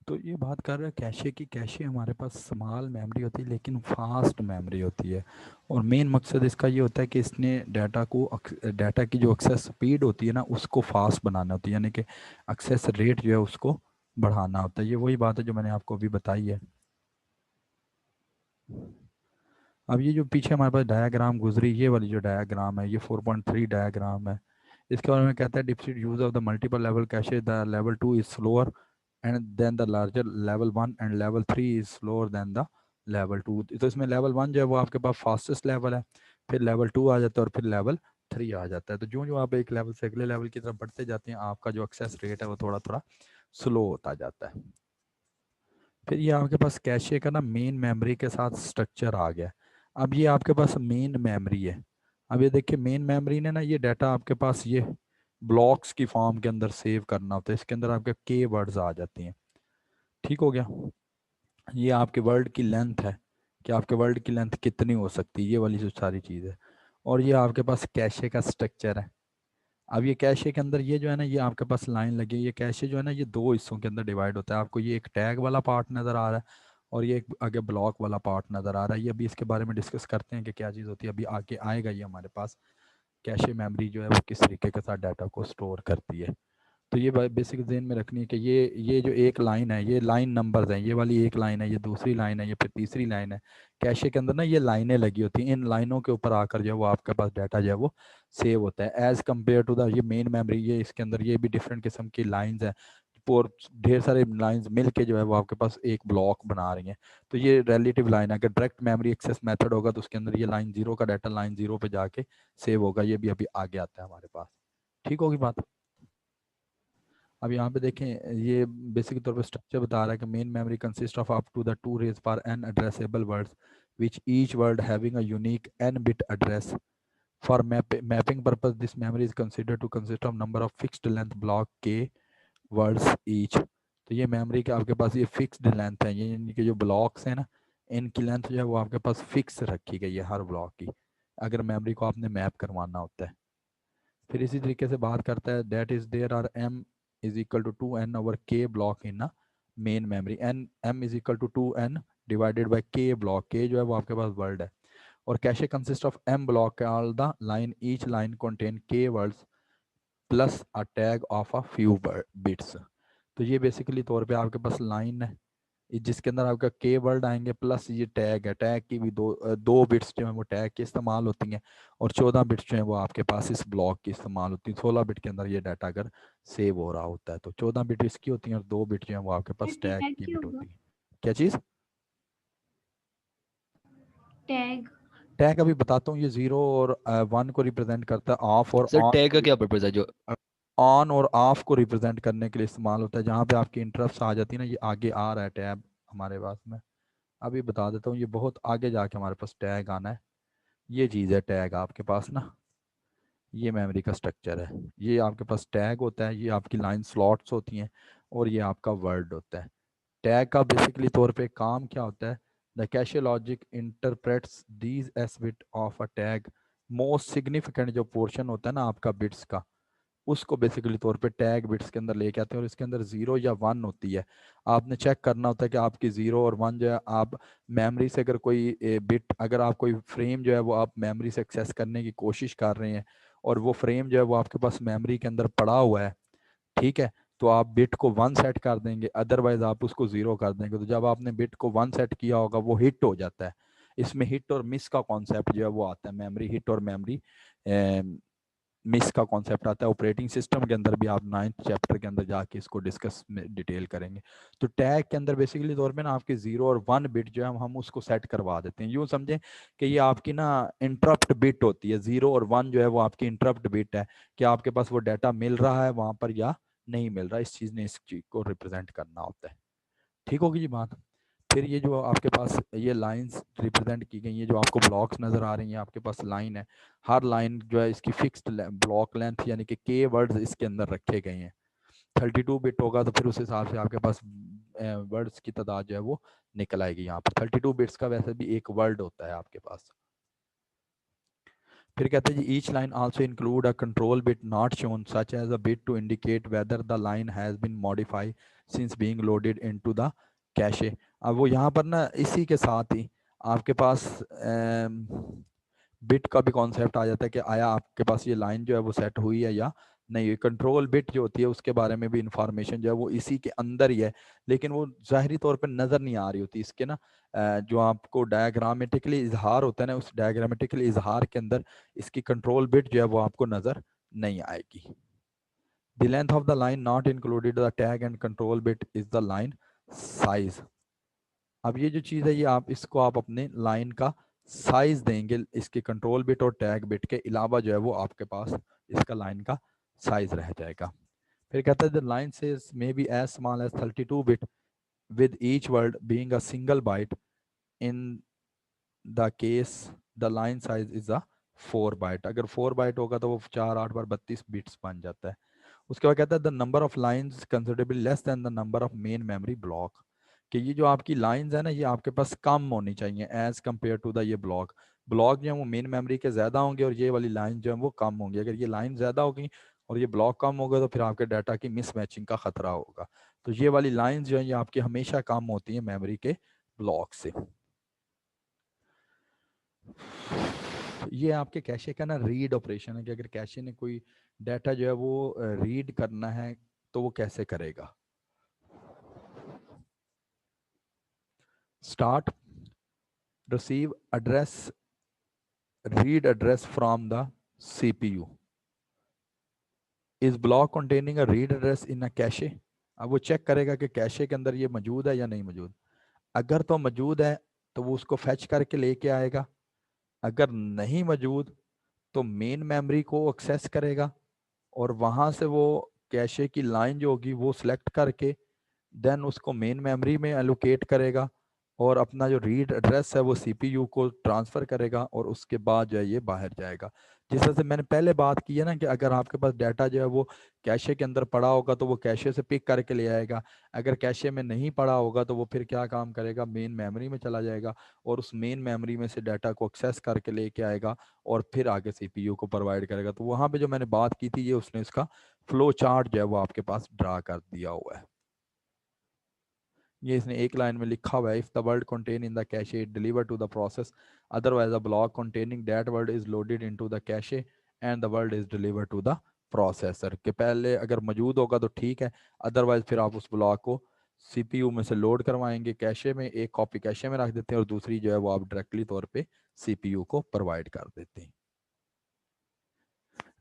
तो ये बात कर रहे हैं कैशे की। कैशे हमारे पास स्मॉल मेमोरी होती है लेकिन फास्ट मेमोरी होती है। और मेन मकसद इसका ये होता है कि इसने डाटा की जो एक्सेस स्पीड होती है ना उसको फास्ट बनाना होती है, यानी कि एक्सेस रेट जो है उसको बढ़ाना होता है। ये वही बात है जो मैंने आपको अभी बताई है। अब ये जो पीछे हमारे पास डायग्राम गुजरी, ये वाली जो डायग्राम है ये 4.3 डायग्राम है। इसके बारे में कहता है डिप्सिड use of the multiple level cache, the level 2 is slower and then the larger level 1 and level 3 is slower than the level 2। तो इसमें लेवल 1 जो है वो आपके पास फास्टेस्ट लेवल है, फिर लेवल 2 आ जाता है और फिर लेवल 3 आ जाता है। तो जो जो आप एक लेवल से अगले लेवल की तरफ बढ़ते जाते हैं आपका जो एक्सेस रेट है वो थोड़ा थोड़ा स्लो होता जाता है। फिर ये आपके पास कैशे का ना मेन मेमोरी के साथ स्ट्रक्चर आ गया। अब ये आपके पास मेन मेमोरी है। अब ये देखिए मेन मेमोरी ने ना ये डाटा आपके पास ये ब्लॉक्स की फॉर्म के अंदर सेव करना होता है। इसके अंदर आपके के वर्ड्स आ जाती हैं। ठीक हो गया। ये आपके वर्ड की लेंथ है कि आपके वर्ड की लेंथ कितनी हो सकती है, ये वाली जो सारी चीज़ है। और ये आपके पास कैशे का स्ट्रक्चर है। अब ये कैशे के अंदर ये जो है ना ये आपके पास लाइन लगी है। ये कैशे जो है ना ये दो हिस्सों के अंदर डिवाइड होता है। आपको ये एक टैग वाला पार्ट नज़र आ रहा है और ये एक आगे ब्लॉक वाला पार्ट नज़र आ रहा है। ये अभी इसके बारे में डिस्कस करते हैं कि क्या चीज़ होती है। अभी आगे आएगा ये हमारे पास कैशे मेमोरी जो है वो किस तरीके के साथ डाटा को स्टोर करती है। तो ये बेसिक ध्यान में रखनी है कि ये जो एक लाइन है ये लाइन नंबर्स हैं। ये वाली एक लाइन है, ये दूसरी लाइन है, ये फिर तीसरी लाइन है। कैशे के अंदर ना ये लाइनें लगी होती हैं। इन लाइनों के ऊपर आकर जो है वो आपके पास डाटा जो है वो सेव होता है एज कम्पेयर टू द ये मेन मेमोरी। ये इसके अंदर ये भी डिफरेंट किस्म की लाइंस हैं और ढेर सारे लाइंस मिल के जो है वो आपके पास एक ब्लॉक बना रही हैं। तो ये रिलेटिव लाइन है। अगर डायरेक्ट मेमोरी एक्सेस मेथड होगा तो उसके अंदर ये लाइन जीरो का डाटा लाइन जीरो पे जाके सेव होगा। ये भी अभी आगे आता है हमारे पास। ठीक होगी बात। अब यहाँ पे देखें ये बेसिक तौर पे स्ट्रक्चर बता रहा है कि main memory consist of up to the 2 raise power n addressable words which each word having a unique n bit address for mapping purpose. This memory is considered to consist of number of fixed length block k words each. तो ये memory के आपके पास ये fixed length है। ये इनके जो blocks हैं ना इनकी लेंथ जो है वो आपके पास फिक्स रखी गई है हर ब्लॉक की, अगर मेमोरी को आपने मैप करवाना होता है। फिर इसी तरीके से बात करता है that is there are m is equal to 2n over k block in main memory. And m is equal to 2n divided by k block. k जो है वो आपके पास वर्ड है। और cache consist of m block all the line each line contain k words plus a tag of a few bits. तो ये basically तौर पे आपके पास लाइन है जिसके अंदर आपका के वर्ड आएंगे प्लस ये टैग है। टैग की भी दो बिट्स जो है वो टैग की इस्तेमाल होती हैं और 14 बिट्स जो है वो आपके पास इस ब्लॉक की इस्तेमाल होती है। 16 बिट के अंदर ये डाटा अगर सेव हो रहा होता है तो 14 बिट इसकी होती हैं और 2 बिट जो है वो आपके पास टैग टैग की क्या बिट होगा? होती है। क्या चीज़? टैग। टैग अभी बताता हूँ। ये जीरो और वन को रिप्रेजेंट करता है, ऑफ और सर ऑन टैग को का क्या पर्पज है जो? ऑन और ऑफ को रिप्रेजेंट करने के लिए इस्तेमाल होता है। जहाँ पे आपकी इंटरप्ट आ जाती है ना ये आगे आ रहा है टैब हमारे पास में। अभी बता देता हूँ ये बहुत आगे जाके हमारे पास टैग आना है। ये चीज़ है टैग आपके पास ना, ये मेमोरी का स्ट्रक्चर है। ये आपके पास टैग होता है, ये आपकी लाइन स्लॉट्स होती हैं और ये आपका वर्ड होता है। टैग का बेसिकली तौर पे काम क्या होता है? The cache logic interprets these S bit of a tag. Most significant जो पोर्शन होता है ना आपका बिट्स का उसको बेसिकली तौर पे टैग बिट्स के अंदर लेके आते हैं और इसके अंदर जीरो या वन होती है। आपने चेक करना होता है कि आपकी जीरो और वन जो है आप मेमोरी से अगर कोई बिट अगर आप कोई फ्रेम जो है वो आप मेमोरी से एक्सेस करने की कोशिश कर रहे हैं और वो फ्रेम जो है वो आपके पास मेमोरी के अंदर पड़ा हुआ है, ठीक है, तो आप बिट को वन सेट कर देंगे, अदरवाइज आप उसको जीरो कर देंगे। तो जब आपने बिट को वन सेट किया होगा वो हिट हो जाता है। इसमें हिट और मिस का कॉन्सेप्ट जो है वो आता है। मेमोरी हिट और मेमोरी मिस का कॉन्सेप्ट आता है ऑपरेटिंग सिस्टम के अंदर भी। आप 9th चैप्टर के अंदर जाके इसको डिस्कस में डिटेल करेंगे। तो टैग के अंदर बेसिकली तौर पे ना आपके जीरो और वन बिट जो है हम उसको सेट करवा देते हैं। यूँ समझें कि ये आपकी ना इंटरप्ट बिट होती है। जीरो और वन जो है वो आपकी इंटरप्ट बिट है कि आपके पास वो डाटा मिल रहा है वहां पर या नहीं मिल रहा। इस चीज़ ने इस चीज को रिप्रेजेंट करना होता है। ठीक होगी जी बात। फिर ये जो आपके पास ये लाइंस रिप्रेजेंट की गई हैं, जो आपको ब्लॉक्स नज़र आ रही हैं आपके पास लाइन है। हर लाइन जो है इसकी फिक्स्ड ब्लॉक लेंथ यानी कि के वर्ड्स इसके अंदर रखे गए हैं। 32 बिट होगा तो फिर उस हिसाब से आपके पास वर्ड्स की तादाद जो है वो निकल आएगी। यहाँ पर 32 बिट्स का वैसे भी एक वर्ड होता है आपके पास। फिर कहते हैं जी each line also include a control bit not shown such as a bit to indicate whether the line has been modified since being loaded into the cache. अब वो यहाँ पर ना इसी के साथ ही आपके पास बिट का भी कॉन्सेप्ट आ जाता है कि आया आपके पास ये लाइन जो है वो सेट हुई है या नहीं। कंट्रोल बिट जो होती है उसके बारे में भी इंफॉर्मेशन जो है वो इसी के अंदर ही है, लेकिन वो ज़ाहरी तौर पर नज़र नहीं आ रही होती इसके ना। जो आपको डायग्रामेटिकली इजहार होता है ना, उस डायग्रामेटिकली इजहार के अंदर इसकी कंट्रोल बिट जो है वो आपको नज़र नहीं आएगी। The length of the line not included the tag and control bit is the line size. अब ये जो चीज़ है ये इसको आप अपने लाइन का साइज देंगे, इसके कंट्रोल बिट और टैग बिट के अलावा जो है वो आपके पास इसका लाइन का साइज रह जाएगा। फिर कहता है the line size may be as small as 32 bit with each word being a single byte. In the case the line size is a 4 byte. अगर 4 बाइट होगा तो वो 4 8 बार 32 बिट्स बन जाता है। उसके बाद कहता है the number of lines considerably less than the number of main memory block, कि ये जो आपकी लाइंस है ना ये आपके पास कम होनी चाहिए एज कम्पेयर टू द ये ब्लॉक। ब्लॉक जो है वो मेन मेमोरी के ज़्यादा होंगे और ये वाली लाइन जो है वो कम होंगी। अगर ये लाइन ज़्यादा होगी और ये ब्लॉक कम होगा तो फिर आपके डाटा की मिसमैचिंग का खतरा होगा। तो ये वाली लाइंस जो है ये आपकी हमेशा कम होती हैं मेमोरी के ब्लॉक से। ये आपके कैशे का ना रीड ऑपरेशन है कि अगर कैशे ने कोई डाटा जो है वो रीड करना है तो वो कैसे करेगा। Start receive address read address from the CPU is block containing a read address in a cache. अब वो चेक करेगा कि कैशे के अंदर ये मौजूद है या नहीं मौजूद। अगर तो मौजूद है तो वो उसको फैच करके लेके आएगा, अगर नहीं मौजूद तो मेन मेमोरी को एक्सेस करेगा और वहाँ से वो कैशे की लाइन जो होगी वो सिलेक्ट करके देन उसको मेन मेमोरी में एलोकेट करेगा और अपना जो रीड एड्रेस है वो CPU को ट्रांसफ़र करेगा और उसके बाद जो है ये बाहर जाएगा। जिस तरह से मैंने पहले बात की है ना कि अगर आपके पास डाटा जो है वो कैशे के अंदर पड़ा होगा तो वो कैशे से पिक करके ले आएगा, अगर कैशे में नहीं पड़ा होगा तो वो फिर क्या काम करेगा, मेन मेमोरी में चला जाएगा और उस मेन मेमोरी में से डाटा को एक्सेस करके लेके आएगा और फिर आगे CPU को प्रोवाइड करेगा। तो वहाँ पे जो मैंने बात की थी ये उसने इसका फ्लो चार्ट जो है वो आपके पास ड्रा कर दिया हुआ है। ये इसने एक लाइन में लिखा हुआ है, if the word contain in the cache it deliver to the process, otherwise a block containing that word is loaded into the cache and the word is deliver to the processor. के पहले अगर मौजूद होगा तो ठीक है, otherwise फिर आप उस ब्लॉक को CPU में से लोड करवाएंगे कैशे में, एक कॉपी कैशे में रख देते हैं और दूसरी जो है वो आप डायरेक्टली तौर पे CPU को प्रोवाइड कर देते हैं।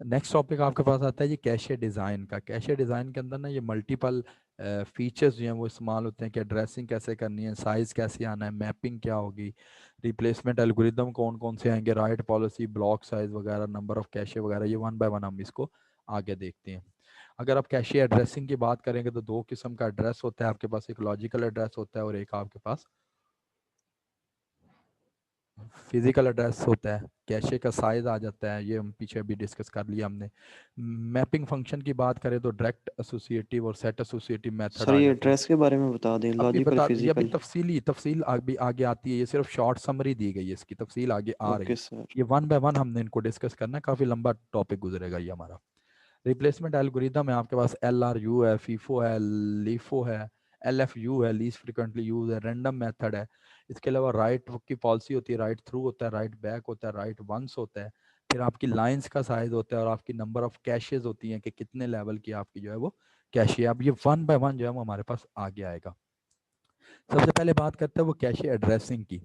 नेक्स्ट टॉपिक आपके पास आता है ये कैशे डिज़ाइन का। कैशे डिज़ाइन के अंदर ना ये मल्टीपल फीचर्स जो हैं वो इस्तेमाल होते हैं कि एड्रेसिंग कैसे करनी है, साइज़ कैसे आना है, मैपिंग क्या होगी, रिप्लेसमेंट एल्गोरिदम कौन कौन से आएंगे, राइट पॉलिसी, ब्लॉक साइज वगैरह, नंबर ऑफ कैशे वगैरह, ये वन बाय वन हम इसको आगे देखते हैं। अगर आप कैशे एड्रेसिंग की बात करेंगे तो दो किस्म का एड्रेस होता है आपके पास, एक लॉजिकल एड्रेस होता है और एक आपके पास फिजिकल एड्रेस होता है। कैशे का साइज आ जाता है, ये हम पीछे भी डिस्कस कर लिया हमने। मैपिंग फंक्शन की बात करें तो डायरेक्ट एसोसिएटिव और सेट एसोसिएटिव मेथड सर आ ये जाते हैं। एड्रेस के बारे में बता दें, अभी लॉजिकल बता, ये अभी फिजिकल। तफसील अभी आगे आती है, ये सिर्फ शॉर्ट समरी दी गई है, इसकी तफसील आगे आ रही ओके है। सर। ये वन बाय वन हमने इनको डिस्कस करना है, काफ़ी लंबा टॉपिक गुजरेगा ये हमारा। रिप्लेसमेंट एल्गोरिदम है आपके पास, LRU है, फीफो है, लीफो है, LFU है, लीस्ट फ्रिक्वेंटली यूज है, रैंडम मेथड है। इसके अलावा राइट की पॉलिसी होती है, राइट थ्रू होता है, राइट बैक होता है, राइट वंस होता है। फिर आपकी लाइंस का साइज होता है और आपकी नंबर ऑफ कैशेज होती हैं कि कितने लेवल की आपकी जो है वो कैशे है। अब ये वन बाय वन जो है वो हमारे पास आगे आएगा। सबसे पहले बात करते हैं वो कैशे एड्रेसिंग की।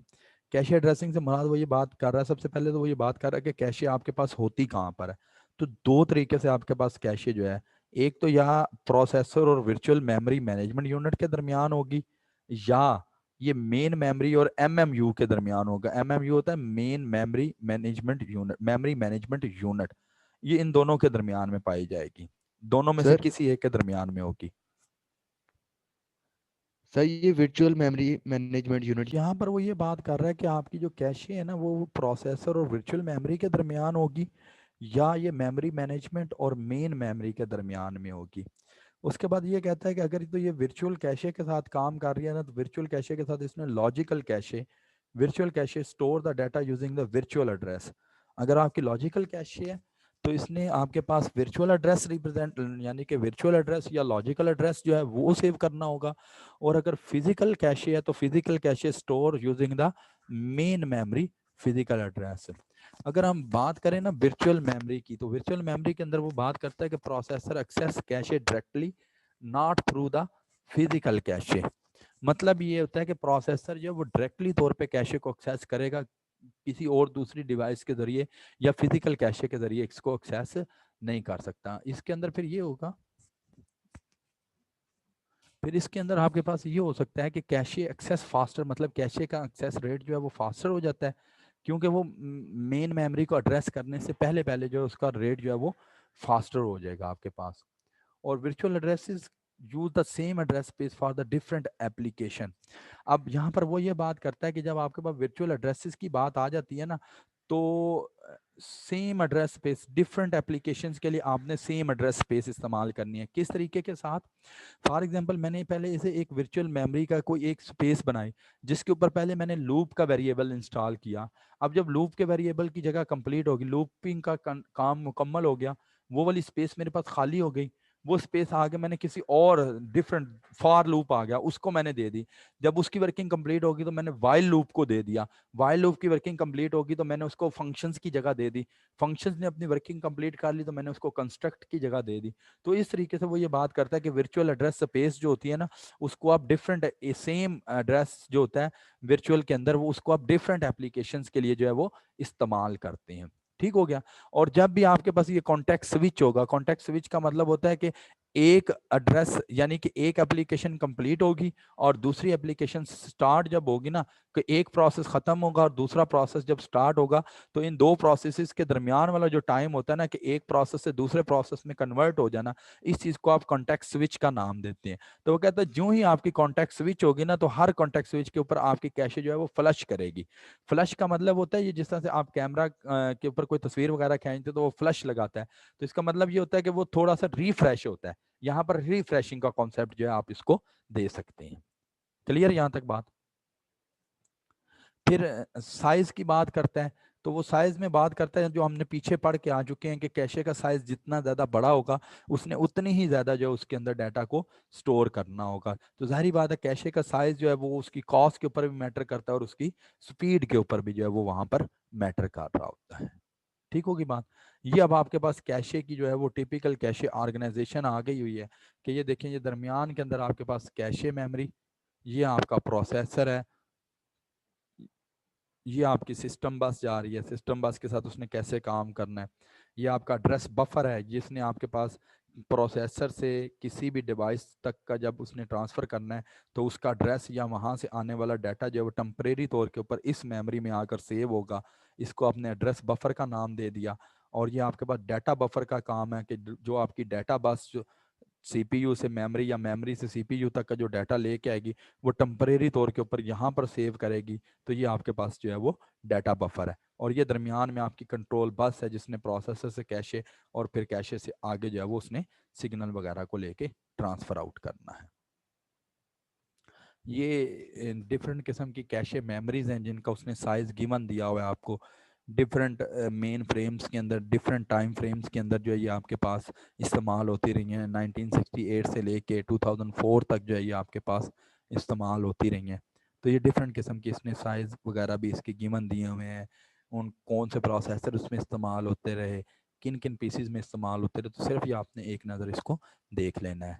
कैशे एड्रेसिंग से मुराद वो ये बात कर रहा है, सबसे पहले तो वो ये बात कर रहा है कि कैशे आपके पास होती कहाँ पर है। तो दो तरीके से आपके पास कैशे जो है, एक तो या प्रोसेसर और वर्चुअल मेमोरी मैनेजमेंट यूनिट के दरमियान होगी, या ये मेन मेमोरी और MMU के दरमियान होगा। MMU होता है main memory management unit, memory management unit. ये इन दोनों के दरमियान में पाई जाएगी, दोनों में से सर किसी एक के दरमियान में होगी। सर ये वर्चुअल मेमोरी मैनेजमेंट यूनिट। यहाँ पर वो ये बात कर रहा है कि आपकी जो कैशे है ना वो प्रोसेसर और वर्चुअल मेमोरी के दरमियान होगी या ये मेमोरी मैनेजमेंट और मेन मेमोरी के दरमियान में होगी। उसके बाद ये कहता है कि अगर तो ये वर्चुअल कैशे के साथ काम कर रही है ना तो वर्चुअल कैशे के साथ इसने logical cache, virtual cache store the data using the virtual address. अगर आपकी लॉजिकल कैशे है तो इसने आपके पास वर्चुअल एड्रेस रिप्रेजेंट यानी कि वर्चुअल एड्रेस या लॉजिकल एड्रेस जो है वो सेव करना होगा। और अगर फिजिकल कैशे है तो physical cache store using the main memory physical address. अगर हम बात करें ना वर्चुअल मेमोरी की, तो वर्चुअल मेमोरी के अंदर वो बात करता है कि processor access cache directly not through the physical cache. मतलब ये होता है कि प्रोसेसर जो है वो डायरेक्टली तौर पे कैशे को एक्सेस करेगा, किसी और दूसरी डिवाइस के जरिए या फिजिकल कैशे के जरिए इसको एक्सेस नहीं कर सकता। इसके अंदर फिर ये होगा, फिर इसके अंदर आपके पास ये हो सकता है कि कैशे एक्सेस फास्टर, मतलब कैशे का एक्सेस रेट जो है वो फास्टर हो जाता है, क्योंकि वो मेन मेमोरी को एड्रेस करने से पहले पहले जो है उसका रेट जो है वो फास्टर हो जाएगा आपके पास। और virtual addresses use the same address space for the different application. अब यहाँ पर वो ये बात करता है कि जब आपके पास वर्चुअल एड्रेसेस की बात आ जाती है ना, तो same address space different applications के लिए आपने सेम एड्रेस स्पेस इस्तेमाल करनी है। किस तरीके के साथ? फॉर एग्जांपल मैंने पहले इसे एक वर्चुअल मेमोरी का कोई एक स्पेस बनाई, जिसके ऊपर पहले मैंने लूप का वेरिएबल इंस्टॉल किया। अब जब लूप के वेरिएबल की जगह कंप्लीट होगी, लूपिंग का काम मुकम्मल हो गया, वो वाली स्पेस मेरे पास खाली हो गई, वो स्पेस आगे मैंने किसी और डिफरेंट फॉर लूप आ गया उसको मैंने दे दी। जब उसकी वर्किंग कंप्लीट होगी तो मैंने वाइल लूप को दे दिया, वाइल लूप की वर्किंग कंप्लीट होगी तो मैंने उसको फंक्शंस की जगह दे दी, फंक्शंस ने अपनी वर्किंग कंप्लीट कर ली तो मैंने उसको कंस्ट्रक्ट की जगह दे दी। तो इस तरीके से वो ये बात करता है कि वर्चुअल एड्रेस स्पेस जो होती है ना, उसको आप डिफरेंट सेम एड्रेस जो होता है वर्चुअल के अंदर, वो उसको आप डिफरेंट एप्लीकेशंस के लिए जो है वो इस्तेमाल करते हैं। ठीक हो गया। और जब भी आपके पास ये कॉन्टेक्ट स्विच होगा, कॉन्टेक्ट स्विच का मतलब होता है कि एक एड्रेस यानी कि एक एप्लीकेशन कंप्लीट होगी और दूसरी एप्लीकेशन स्टार्ट जब होगी ना, कि एक प्रोसेस खत्म होगा और दूसरा प्रोसेस जब स्टार्ट होगा, तो इन दो प्रोसेसेस के दरमियान वाला जो टाइम होता है ना, कि एक प्रोसेस से दूसरे प्रोसेस में कन्वर्ट हो जाना, इस चीज को आप कॉन्टेक्ट स्विच का नाम देते हैं। तो वो कहता है जो ही आपकी कॉन्टेक्ट स्विच होगी ना, तो हर कॉन्टेक्ट स्विच के ऊपर आपकी कैशे जो है वो फ्लश करेगी। फ्लश का मतलब होता है ये जिस तरह से आप कैमरा के ऊपर कोई तस्वीर वगैरह खींचते तो वो फ्लश लगाता है, तो इसका मतलब ये होता है कि वो थोड़ा सा रिफ्रेश होता है। यहाँ पर रिफ्रेशिंग का कॉन्सेप्ट जो है आप इसको दे सकते हैं। क्लियर यहाँ तक बात? फिर साइज की बात करते हैं, तो वो साइज में बात करते हैं जो हमने पीछे पढ़ के आ चुके हैं कि कैशे का साइज जितना ज्यादा बड़ा होगा, उसने उतनी ही ज्यादा जो है उसके अंदर डाटा को स्टोर करना होगा। तो जाहिर बात है कैशे का साइज जो है वो उसकी कॉस्ट के ऊपर भी मैटर करता है और उसकी स्पीड के ऊपर भी जो है वो वहां पर मैटर कर रहा होता है। ठीक होगी बात? ये अब आपके पास कैशे की जो है वो टिपिकल कैशे ऑर्गेनाइजेशन आ गई हुई है, कि ये देखें, ये दरमियान के अंदर आपके पास कैशे मेमोरी, ये आपका प्रोसेसर है, ये आपकी सिस्टम बस जा रही है, सिस्टम बस के साथ उसने कैसे काम करना है, ये आपका एड्रेस बफर है जिसने आपके पास प्रोसेसर से किसी भी डिवाइस तक का जब उसने ट्रांसफ़र करना है, तो उसका एड्रेस या वहाँ से आने वाला डाटा जो है वो टेम्परेरी तौर के ऊपर इस मेमोरी में आकर सेव होगा। इसको आपने एड्रेस बफर का नाम दे दिया। और ये आपके पास डाटा बफर का काम है कि जो आपकी डाटा बस जो सीपीयू से मेमोरी या मेमोरी से सीपीयू तक का जो डाटा लेके आएगी, वो टेम्परेरी तौर के ऊपर यहाँ पर सेव करेगी। तो ये आपके पास जो है वो डाटा बफर है। और ये दरमियान में आपकी कंट्रोल बस है जिसने प्रोसेसर से कैशे और फिर कैशे से आगे जो है वो उसने सिग्नल वगैरह को लेके ट्रांसफर आउट करना है। ये डिफरेंट किस्म की कैशे मेमोरीज हैं जिनका उसने साइज गिवन दिया हुआ है आपको। डिफरेंट मेन फ्रेम्स के अंदर, डिफरेंट टाइम फ्रेम्स के अंदर जो है ये आपके पास इस्तेमाल होती रही हैं। 1968 से लेके 2004 तक जो है ये आपके पास इस्तेमाल होती रही हैं। तो ये डिफरेंट किस्म की इसने साइज वगैरह भी इसके गिवन दिए हुए हैं, उन कौन से प्रोसेसर उसमें इस्तेमाल होते रहे, किन किन पीसीज में इस्तेमाल होते रहे। तो सिर्फ ये आपने एक नज़र इसको देख लेना है।